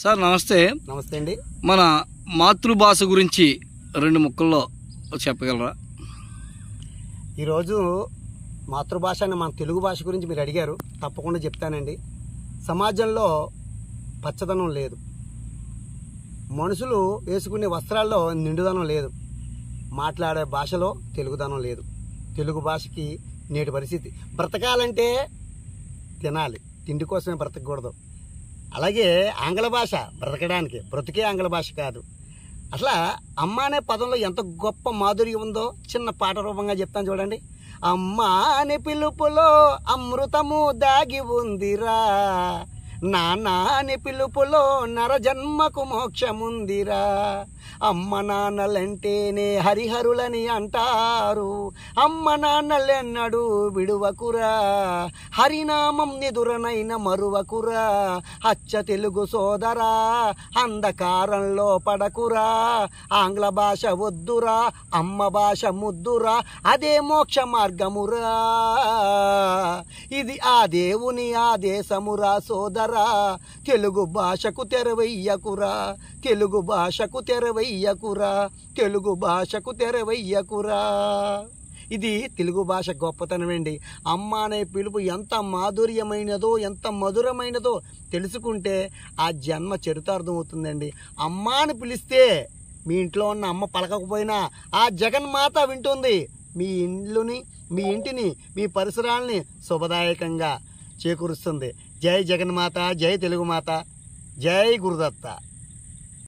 Sir నమస్తే. నమస్తే అండి. మన మాతృభాష గురించి 2 ముక్కల్లో చెప్పగలరా? ఈరోజు మాతృభాష అని మన తెలుగు భాష గురించి మీరు అడిగారు, తప్పకుండా చెప్తానండి. సమాజంలో పచ్చదనం లేదు, మనుషులు వేసుకునే వస్త్రాల్లో నిండుదనం లేదు, మాట్లాడే భాషలో తెలుగుదనం లేదు. తెలుగు భాషకి నేటి పరిస్థితి బ్రతకాలంటే తినాలి, తిండి కోసమే బ్రతకూడదు. అలాగే ఆంగ్ల భాష బ్రతకడానికి, బ్రతికే ఆంగ్ల భాష కాదు. అట్లా అమ్మ అనే పదంలో ఎంత గొప్ప మాధుర్యం ఉందో చిన్న పాట రూపంగా చెప్తాను చూడండి. అమ్మ అనే పిలుపులో అమృతము దాగి ఉందిరా, నాన్న అనే పిలుపులో నరజన్మకు మోక్షముందిరా. అమ్మ నాన్నలంటేనే హరిహరులని అంటారు, అమ్మ నాన్నలెన్నడూ విడువకురా, హరినామం నిదురనైన మరువకురా. అచ్చ తెలుగు సోదరా అంధకారంలో పడకురా, ఆంగ్ల భాష వద్దురా, అమ్మ భాష ముద్దురా, అదే మోక్ష మార్గమురా. ఇది ఆ దేవుని ఆదేశమురా సోదరా, తెలుగు భాషకు తెరవెయ్యకురా, తెలుగు భాషకు తెరవెయ్యకురా, తెలుగు భాషకు తెరవెయ్యకురా. ఇది తెలుగు భాష గొప్పతనమండి. అమ్మ అనే పిలుపు ఎంత మాధుర్యమైనదో, ఎంత మధురమైనదో తెలుసుకుంటే ఆ జన్మ చరితార్థం అవుతుందండి. అమ్మ అని పిలిస్తే మీ ఇంట్లో ఉన్న అమ్మ పలకకపోయినా ఆ జగన్మాత వింటుంది. మీ ఇల్లుని, మీ ఇంటిని, మీ పరిసరాలని శుభదాయకంగా చేకూరుస్తుంది. జై జగన్మాత, జై తెలుగు మాత, జై గురుదత్త.